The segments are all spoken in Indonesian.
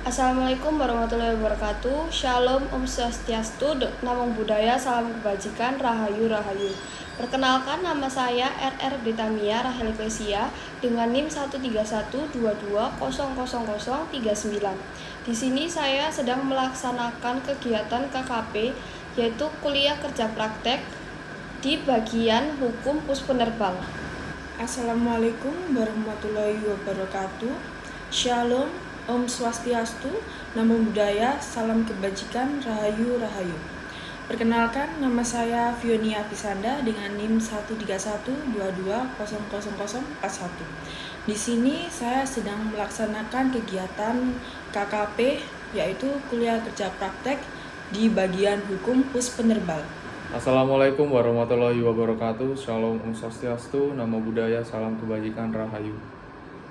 Assalamualaikum warahmatullahi wabarakatuh. Shalom, Om Swastiastu, Namo Buddhaya, Salam Kebajikan, Rahayu Rahayu. Perkenalkan, nama saya RR Britamia Rahel Ecclesia dengan NIM 13122000039. Di sini saya sedang melaksanakan kegiatan KKP, yaitu kuliah kerja praktek di bagian hukum Puspenerbal. Assalamualaikum warahmatullahi wabarakatuh. Shalom, Om Swastiastu, Namo Buddhaya, Salam Kebajikan, Rahayu Rahayu. Perkenalkan, nama saya Fionia Pisanda dengan NIM 13122000041. Di sini saya sedang melaksanakan kegiatan KKP, yaitu kuliah kerja praktek di bagian hukum Puspenerbal. Assalamualaikum warahmatullahi wabarakatuh. Shalom, Om Swastiastu, Namo Buddhaya, Salam Kebajikan, Rahayu.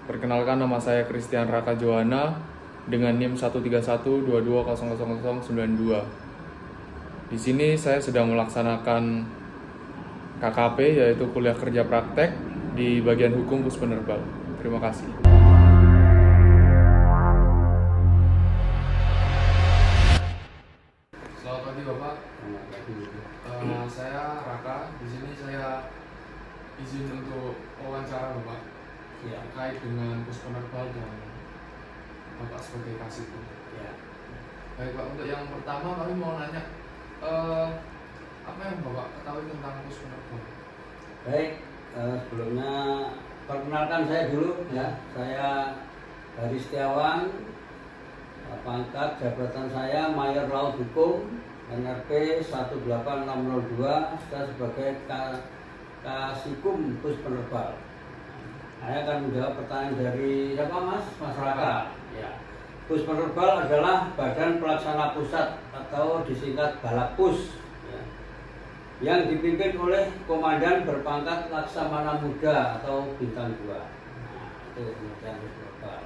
Perkenalkan, nama saya Christian Raka Johanna dengan NIM 13122000092. Di sini saya sedang melaksanakan KKP, yaitu kuliah kerja praktek di bagian hukum Puspenerbal. Terima kasih. Selamat pagi Bapak. Saya Raka. Di sini saya izin untuk wawancara Bapak terkait dengan Puspenerbal dan Bapak sebagai kasihku. Baik Pak, untuk yang pertama kami mau nanya apa yang Bapak ketahui tentang Puspenerbal? Baik, sebelumnya perkenalkan saya dulu ya. Saya Hari Setiawan, pangkat jabatan saya Mayor Laut Hukum, NRP 18602. Saya sebagai Kasikum Puspenerbal. Saya akan menjawab pertanyaan dari siapa Mas? Masyarakat. Ya. Puspenerbal adalah badan pelaksana pusat atau disingkat Balakpus, ya, yang dipimpin oleh komandan berpangkat Laksamana Muda atau Bintang 2. Nah, itu kemudian Puspenerbal.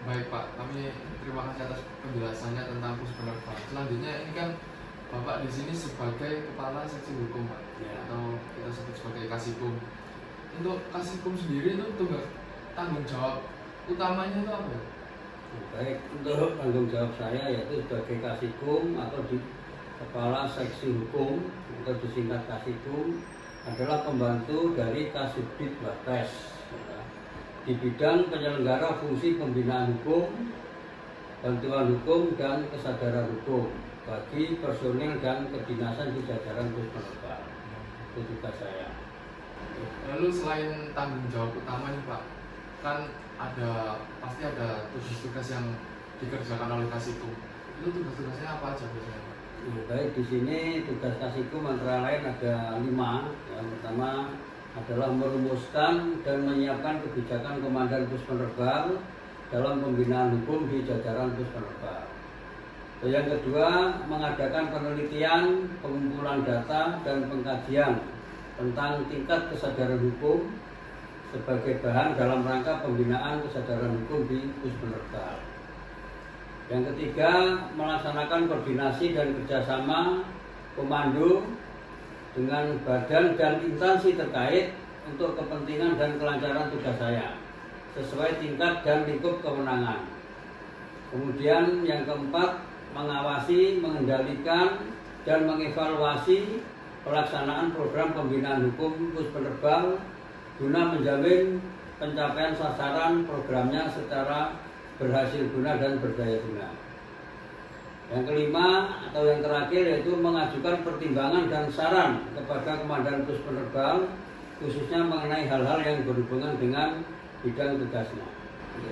Baik Pak, kami terima kasih atas penjelasannya tentang Puspenerbal. Selanjutnya ini kan Bapak di sini sebagai kepala seksi hukum Pak, Ya. atau kita sebut sebagai Kasikum. Untuk Kasikum sendiri itu tugas tanggung jawab utamanya itu apa ya? Baik, untuk tanggung jawab saya yaitu sebagai Kasikum atau di kepala seksi hukum atau disingkat Kasikum adalah pembantu dari Kasubdit Batres, ya, di bidang penyelenggara fungsi pembinaan hukum, bantuan hukum dan kesadaran hukum bagi personil dan kedinasan di jajaran Puspenerbal. Itu tugas saya. Lalu selain tanggung jawab utama nih Pak, kan pasti ada tugas-tugas yang dikerjakan oleh Kasikum. Itu tugas-tugasnya apa aja biasanya Pak? Baik, di sini tugas Kasikum antara lain ada 5. Yang pertama adalah merumuskan dan menyiapkan kebijakan komandan Puspenerbal dalam pembinaan hukum di jajaran Puspenerbal. Yang kedua, mengadakan penelitian, pengumpulan data dan pengkajian tentang tingkat kesadaran hukum sebagai bahan dalam rangka pembinaan kesadaran hukum di Puspenerbal. Yang ketiga, melaksanakan koordinasi dan kerjasama komando dengan badan dan instansi terkait untuk kepentingan dan kelancaran tugas saya sesuai tingkat dan lingkup kewenangan. Kemudian yang keempat, mengawasi, mengendalikan, dan mengevaluasi pelaksanaan program pembinaan hukum Puspenerbal guna menjamin pencapaian sasaran programnya secara berhasil guna dan berdaya guna. Yang kelima atau yang terakhir yaitu mengajukan pertimbangan dan saran kepada komandan Puspenerbal khususnya mengenai hal-hal yang berhubungan dengan bidang tugasnya.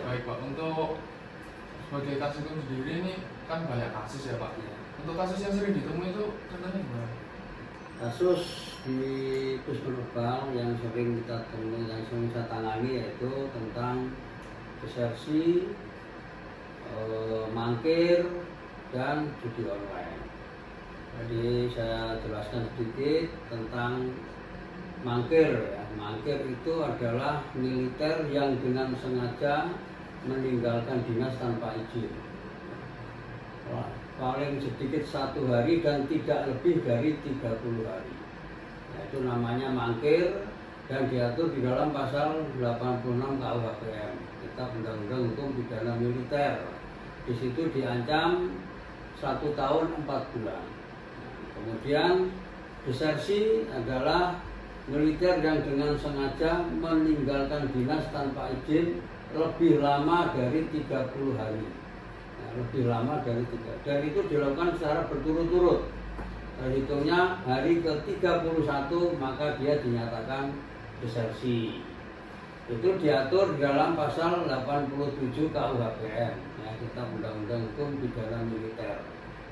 Baik Pak, untuk sebagai Kasikum sendiri ini kan banyak kasus ya Pak. Untuk kasus yang sering ditemui itu contohnya gimana? Kasus di Puspenerbal yang sering kita temui, yang sering saya tangani yaitu tentang desersi, mangkir, dan judi online. Jadi saya jelaskan sedikit tentang mangkir. Ya. Mangkir itu adalah militer yang dengan sengaja meninggalkan dinas tanpa izin. Paling sedikit 1 hari dan tidak lebih dari 30 hari. Nah, itu namanya mangkir. dan diatur di dalam pasal 86 KUHPM, Kitab Undang-Undang Hukum Pidana Militer. Di situ diancam 1 tahun 4 bulan. Kemudian desersi adalah militer yang dengan sengaja meninggalkan dinas tanpa izin lebih lama dari 30 hari. Lebih lama dari 3. Dan itu dilakukan secara berturut-turut. Terhitungnya hari ke-31 maka dia dinyatakan desersi. Itu diatur dalam pasal 87 KUHPM, ya, Kitab Undang-Undang Hukum Pidana Militer,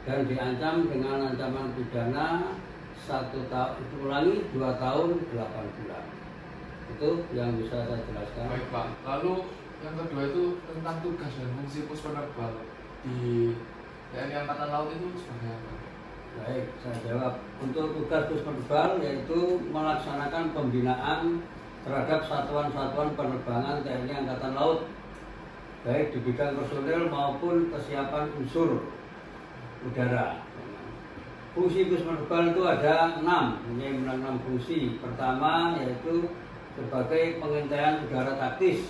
dan diancam dengan ancaman pidana 2 tahun 8 bulan. Itu yang bisa saya jelaskan. Baik Pak, lalu yang kedua itu tentang tugas dan fungsi pos penerbang di TNI Angkatan Laut itu seperti apa? Baik, saya jawab. Untuk tugas pos penerbang yaitu melaksanakan pembinaan terhadap satuan-satuan penerbangan TNI Angkatan Laut, baik di bidang personel maupun kesiapan unsur udara. Fungsi pos penerbang itu ada 6 fungsi. Pertama yaitu sebagai pengintaian udara taktis.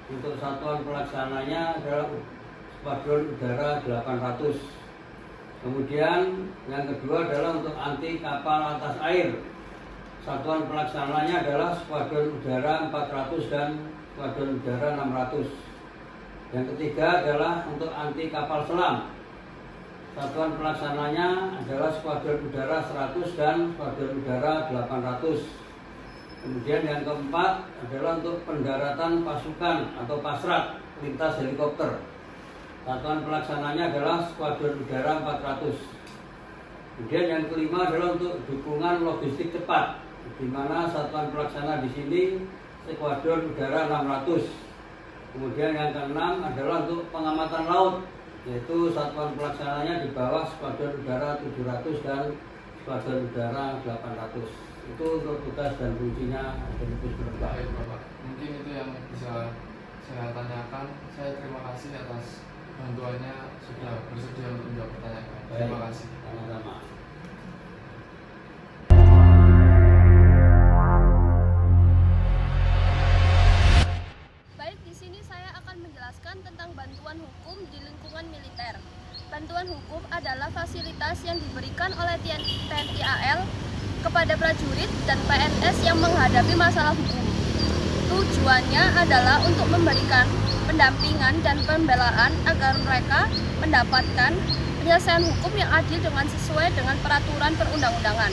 Untuk satuan pelaksananya adalah Skuadron Udara 800. Kemudian yang kedua adalah untuk anti kapal atas air. Satuan pelaksananya adalah Skuadron Udara 400 dan Skuadron Udara 600. Yang ketiga adalah untuk anti kapal selam. Satuan pelaksananya adalah Skuadron Udara 100 dan Skuadron Udara 800. Kemudian yang keempat adalah untuk pendaratan pasukan atau pasrat lintas helikopter. Satuan pelaksananya adalah Skuadron Udara 400. Kemudian yang kelima adalah untuk dukungan logistik cepat, di mana satuan pelaksana di sini Skuadron Udara 600. Kemudian yang keenam adalah untuk pengamatan laut, yaitu satuan pelaksananya di bawah Skuadron Udara 700 dan Skuadron Udara 800. Itu untuk tugas dan fungsinya dari pos penerbang. Baik Bapak, mungkin itu yang bisa saya tanyakan. Saya terima kasih atas bantuannya, sudah bersedia untuk menjawab pertanyaan. Terima kasih. Sama-sama. Baik, di sini saya akan menjelaskan tentang bantuan hukum di lingkungan militer. Bantuan hukum adalah fasilitas yang diberikan oleh TNI AL kepada prajurit dan PNS yang menghadapi masalah hukum. Tujuannya adalah untuk memberikan pendampingan dan pembelaan agar mereka mendapatkan penyelesaian hukum yang adil dengan sesuai dengan peraturan perundang-undangan.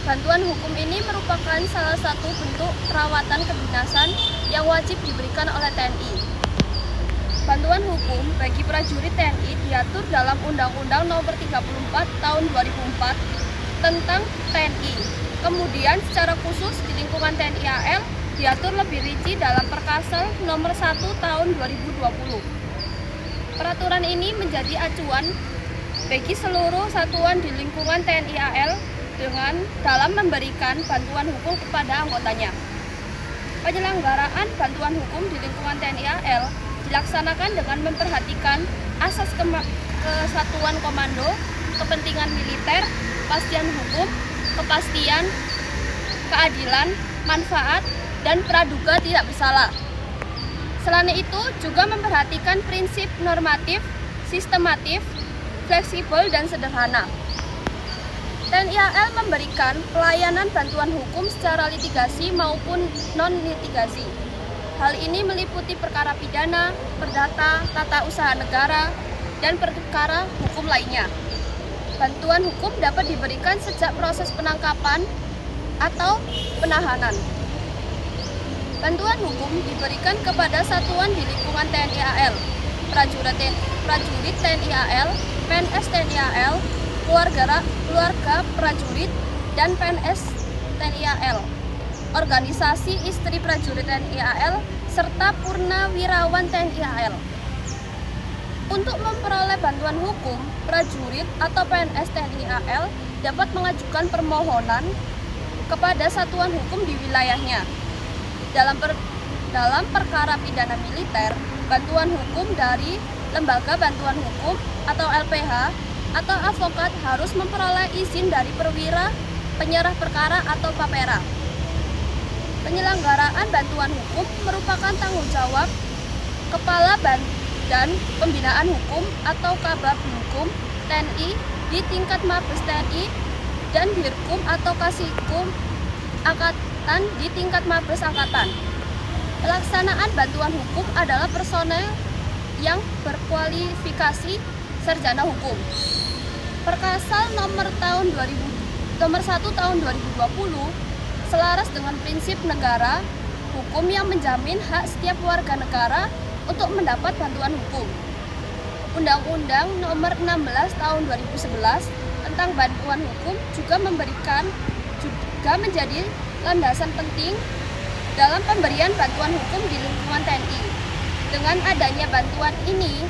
Bantuan hukum ini merupakan salah satu bentuk perawatan kedinasan yang wajib diberikan oleh TNI. Bantuan hukum bagi prajurit TNI diatur dalam Undang-Undang Nomor 34 Tahun 2004 tentang TNI. Kemudian secara khusus di lingkungan TNI AL diatur lebih rinci dalam Perkasal Nomor 1 Tahun 2020. Peraturan ini menjadi acuan bagi seluruh satuan di lingkungan TNI AL dalam memberikan bantuan hukum kepada anggotanya. Penyelenggaraan bantuan hukum di lingkungan TNI AL dilaksanakan dengan memperhatikan asas kesatuan komando, kepentingan militer, kepastian hukum, kepastian, keadilan, manfaat, dan praduga tidak bersalah. Selain itu juga memperhatikan prinsip normatif, sistematif, fleksibel, dan sederhana. TNI AL memberikan pelayanan bantuan hukum secara litigasi maupun non-litigasi. Hal ini meliputi perkara pidana, perdata, tata usaha negara, dan perkara hukum lainnya. Bantuan hukum dapat diberikan sejak proses penangkapan atau penahanan. Bantuan hukum diberikan kepada satuan di lingkungan TNI AL, prajurit TNI AL, PNS TNI AL, keluarga prajurit, dan PNS TNI AL, organisasi istri prajurit TNI AL, serta purnawirawan TNI AL. Untuk memperoleh bantuan hukum, prajurit atau PNS TNI AL dapat mengajukan permohonan kepada satuan hukum di wilayahnya. Dalam perkara pidana militer, bantuan hukum dari Lembaga Bantuan Hukum atau LPH atau advokat harus memperoleh izin dari perwira, penyerah perkara atau papera. Penyelenggaraan bantuan hukum merupakan tanggung jawab Kepala Badan Pembinaan Hukum atau Kabag Hukum TNI di tingkat Mabes TNI dan Dirkum atau Kasikum Angkatan di tingkat Mabes Angkatan. Pelaksanaan bantuan hukum adalah personel yang berkualifikasi sarjana hukum. Perkasal nomor 1 tahun 2020 selaras dengan prinsip negara hukum yang menjamin hak setiap warga negara untuk mendapat bantuan hukum. Undang-Undang nomor 16 tahun 2011 tentang bantuan hukum juga menjadi landasan penting dalam pemberian bantuan hukum di lingkungan TNI. Dengan adanya bantuan ini,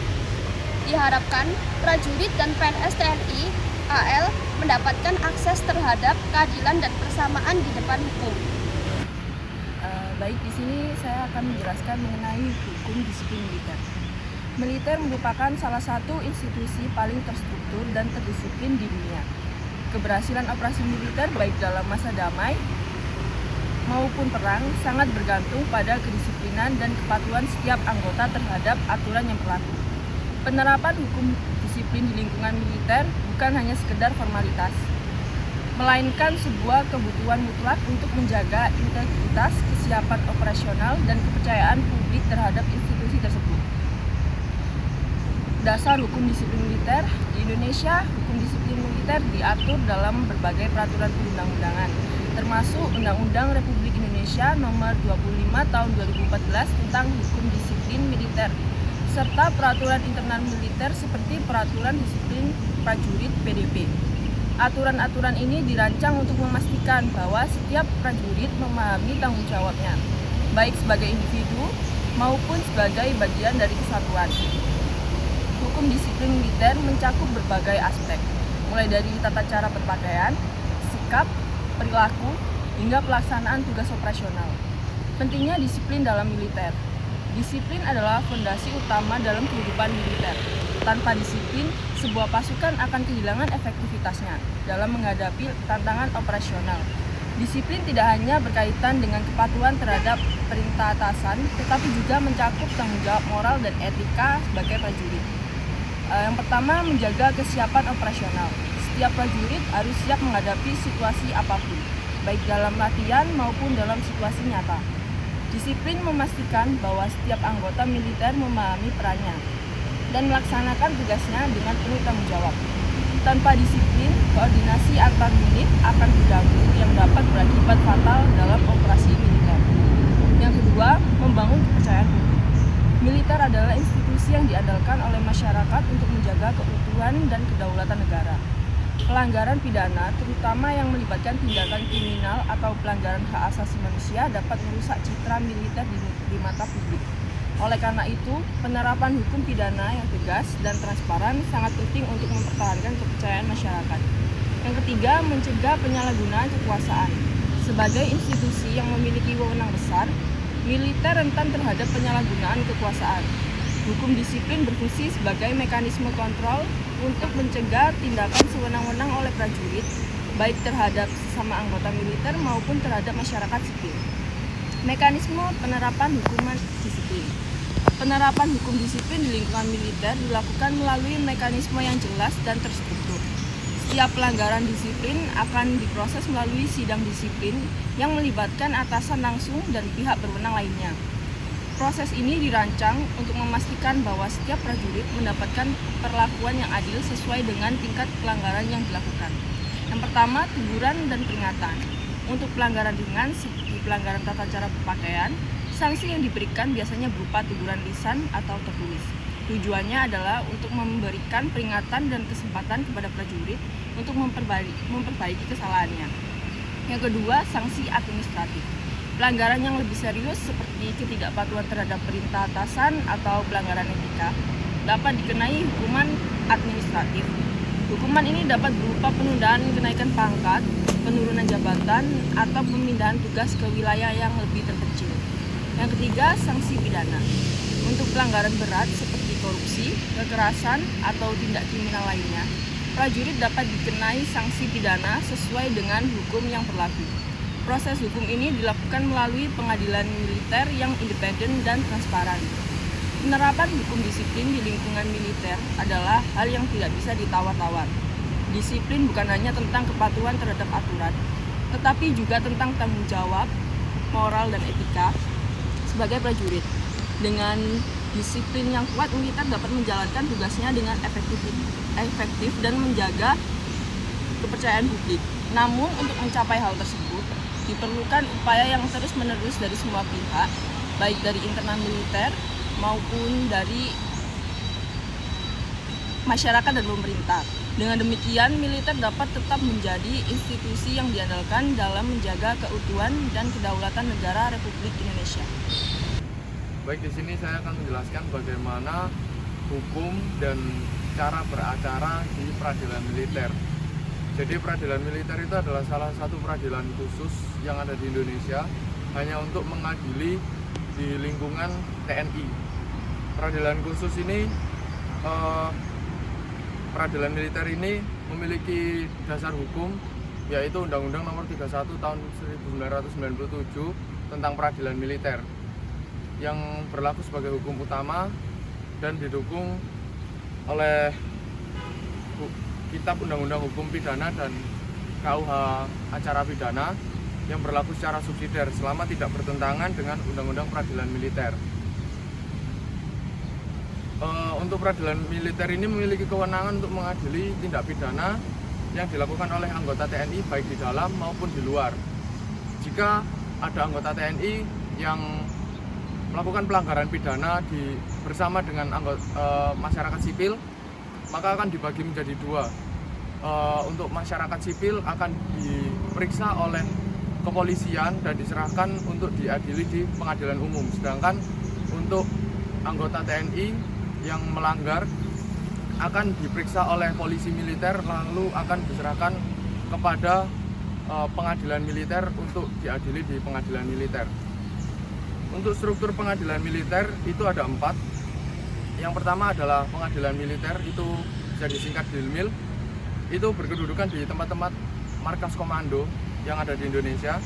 diharapkan prajurit dan PNS TNI AL mendapatkan akses terhadap keadilan dan persamaan di depan hukum. Baik, di sini saya akan menjelaskan mengenai hukum disiplin militer. Militer merupakan salah satu institusi paling terstruktur dan terdisiplin di dunia. Keberhasilan operasi militer baik dalam masa damai maupun perang sangat bergantung pada kedisiplinan dan kepatuhan setiap anggota terhadap aturan yang berlaku. Penerapan hukum disiplin di lingkungan militer bukan hanya sekedar formalitas, melainkan sebuah kebutuhan mutlak untuk menjaga integritas, kesiapan operasional, dan kepercayaan publik terhadap institusi tersebut. Dasar hukum disiplin militer di Indonesia, hukum disiplin militer diatur dalam berbagai peraturan perundang-undangan, termasuk Undang-Undang Republik Indonesia Nomor 25 Tahun 2014 tentang hukum disiplin militer, serta peraturan internal militer seperti Peraturan Disiplin Prajurit PDP. Aturan-aturan ini dirancang untuk memastikan bahwa setiap prajurit memahami tanggung jawabnya, baik sebagai individu maupun sebagai bagian dari kesatuan. Hukum disiplin militer mencakup berbagai aspek, mulai dari tata cara berpakaian, sikap, perilaku, hingga pelaksanaan tugas operasional. Pentingnya disiplin dalam militer. Disiplin adalah fondasi utama dalam kehidupan militer. Tanpa disiplin, sebuah pasukan akan kehilangan efektivitasnya dalam menghadapi tantangan operasional. Disiplin tidak hanya berkaitan dengan kepatuhan terhadap perintah atasan, tetapi juga mencakup tanggung jawab moral dan etika sebagai prajurit. Yang pertama, menjaga kesiapan operasional. Setiap prajurit harus siap menghadapi situasi apapun, baik dalam latihan maupun dalam situasi nyata. Disiplin memastikan bahwa setiap anggota militer memahami perannya dan melaksanakan tugasnya dengan penuh tanggung jawab. Tanpa disiplin, koordinasi antar unit akan terganggu yang dapat berakibat fatal dalam operasi militer. Yang kedua, membangun kepercayaan publik. Militer adalah institusi yang diandalkan oleh masyarakat untuk menjaga keutuhan dan kedaulatan negara. Pelanggaran pidana, terutama yang melibatkan tindakan kriminal atau pelanggaran hak asasi manusia, dapat merusak citra militer di mata publik. Oleh karena itu, penerapan hukum pidana yang tegas dan transparan sangat penting untuk mempertahankan kepercayaan masyarakat. Yang ketiga, mencegah penyalahgunaan kekuasaan. Sebagai institusi yang memiliki wewenang besar, militer rentan terhadap penyalahgunaan kekuasaan. Hukum disiplin berfungsi sebagai mekanisme kontrol untuk mencegah tindakan sewenang-wenang oleh prajurit, baik terhadap sesama anggota militer maupun terhadap masyarakat sipil. Mekanisme penerapan hukuman disiplin. Penerapan hukum disiplin di lingkungan militer dilakukan melalui mekanisme yang jelas dan terstruktur. Setiap pelanggaran disiplin akan diproses melalui sidang disiplin yang melibatkan atasan langsung dan pihak berwenang lainnya. Proses ini dirancang untuk memastikan bahwa setiap prajurit mendapatkan perlakuan yang adil sesuai dengan tingkat pelanggaran yang dilakukan. Yang pertama, teguran dan peringatan. Untuk pelanggaran ringan seperti pelanggaran tata cara berpakaian, sanksi yang diberikan biasanya berupa teguran lisan atau tertulis. Tujuannya adalah untuk memberikan peringatan dan kesempatan kepada prajurit untuk memperbaiki kesalahannya. Yang kedua, sanksi administratif. Pelanggaran yang lebih serius seperti ketidakpatuhan terhadap perintah atasan atau pelanggaran etika dapat dikenai hukuman administratif. Hukuman ini dapat berupa penundaan kenaikan pangkat, penurunan jabatan, atau pemindahan tugas ke wilayah yang lebih terpencil. Yang ketiga, sanksi pidana. Untuk pelanggaran berat seperti korupsi, kekerasan, atau tindak kriminal lainnya, prajurit dapat dikenai sanksi pidana sesuai dengan hukum yang berlaku. Proses hukum ini dilakukan melalui pengadilan militer yang independen dan transparan. Penerapan hukum disiplin di lingkungan militer adalah hal yang tidak bisa ditawar-tawar. Disiplin bukan hanya tentang kepatuhan terhadap aturan, tetapi juga tentang tanggung jawab, moral, dan etika sebagai prajurit. Dengan disiplin yang kuat, militer dapat menjalankan tugasnya dengan efektif dan menjaga kepercayaan publik. Namun, untuk mencapai hal tersebut, diperlukan upaya yang terus-menerus dari semua pihak, baik dari internal militer maupun dari masyarakat dan pemerintah. Dengan demikian, militer dapat tetap menjadi institusi yang diandalkan dalam menjaga keutuhan dan kedaulatan negara Republik Indonesia. Baik, di sini saya akan menjelaskan bagaimana hukum dan cara beracara di peradilan militer. Jadi peradilan militer itu adalah salah satu peradilan khusus yang ada di Indonesia, hanya untuk mengadili di lingkungan TNI. Peradilan khusus ini, peradilan militer ini memiliki dasar hukum, yaitu Undang-Undang Nomor 31 Tahun 1997 tentang peradilan militer, yang berlaku sebagai hukum utama dan didukung oleh Kitab Undang-Undang Hukum Pidana dan KUH Acara Pidana yang berlaku secara subsidiar selama tidak bertentangan dengan Undang-Undang Peradilan Militer. Untuk peradilan militer ini memiliki kewenangan untuk mengadili tindak pidana yang dilakukan oleh anggota TNI baik di dalam maupun di luar. Jika ada anggota TNI yang melakukan pelanggaran pidana bersama dengan masyarakat sipil, maka akan dibagi menjadi dua. Untuk masyarakat sipil akan diperiksa oleh kepolisian dan diserahkan untuk diadili di pengadilan umum. Sedangkan untuk anggota TNI yang melanggar akan diperiksa oleh polisi militer, lalu akan diserahkan kepada pengadilan militer untuk diadili di pengadilan militer. Untuk struktur pengadilan militer itu ada 4. Yang pertama adalah pengadilan militer, itu bisa disingkat Dilmil. Itu berkedudukan di tempat-tempat markas komando yang ada di Indonesia.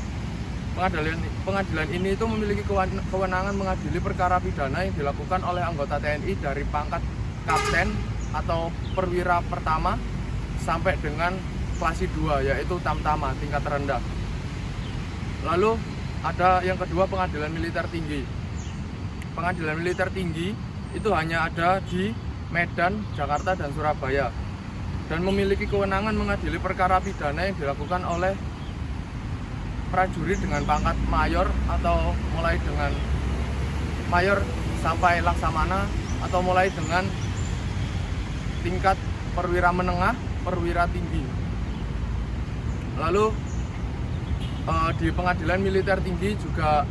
Pengadilan ini itu memiliki kewenangan mengadili perkara pidana yang dilakukan oleh anggota TNI dari pangkat kapten atau perwira pertama sampai dengan klasi 2, yaitu tamtama, tingkat rendah. Lalu ada yang kedua, pengadilan militer tinggi. Pengadilan militer tinggi itu hanya ada di Medan, Jakarta, dan Surabaya, dan memiliki kewenangan mengadili perkara pidana yang dilakukan oleh prajurit dengan pangkat mayor atau mulai dengan mayor sampai laksamana, atau mulai dengan tingkat perwira menengah, perwira tinggi. Lalu di pengadilan militer tinggi juga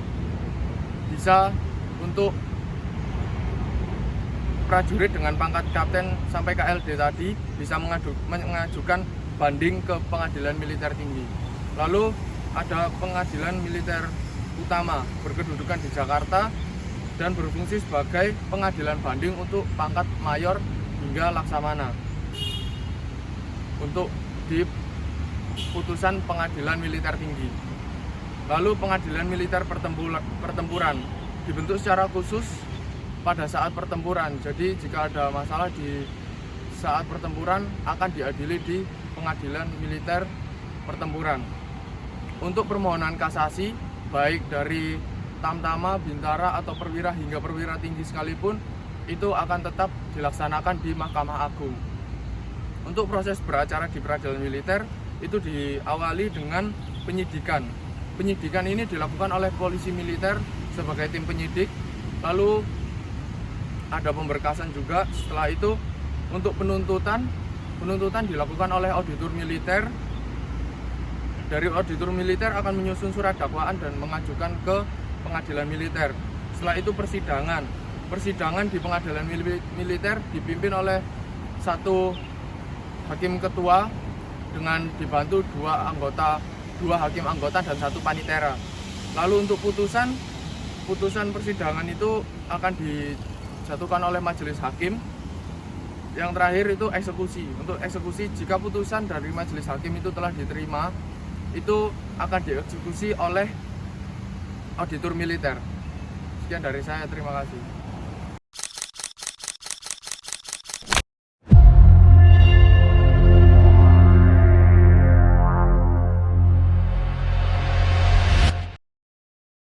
bisa untuk prajurit dengan pangkat kapten sampai KLD tadi bisa mengajukan banding ke pengadilan militer tinggi. Lalu ada pengadilan militer utama berkedudukan di Jakarta dan berfungsi sebagai pengadilan banding untuk pangkat mayor hingga laksamana untuk di putusan pengadilan militer tinggi. Lalu pengadilan militer pertempuran dibentuk secara khusus pada saat pertempuran. Jadi jika ada masalah di saat pertempuran akan diadili di pengadilan militer pertempuran. Untuk permohonan kasasi baik dari tamtama, bintara, atau perwira hingga perwira tinggi sekalipun, itu akan tetap dilaksanakan di Mahkamah Agung. Untuk proses beracara di peradilan militer itu diawali dengan penyidikan. Penyidikan ini dilakukan oleh polisi militer sebagai tim penyidik, lalu ada pemberkasan juga. Setelah itu untuk penuntutan dilakukan oleh auditor militer. Dari auditor militer akan menyusun surat dakwaan dan mengajukan ke pengadilan militer. Setelah itu persidangan. Persidangan di pengadilan militer dipimpin oleh satu hakim ketua dengan dibantu dua hakim anggota dan satu panitera. Lalu untuk putusan persidangan itu akan dijatuhkan oleh majelis hakim. Yang terakhir itu eksekusi. Untuk eksekusi, jika putusan dari majelis hakim itu telah diterima, itu akan dieksekusi oleh auditor militer. Sekian dari saya, terima kasih.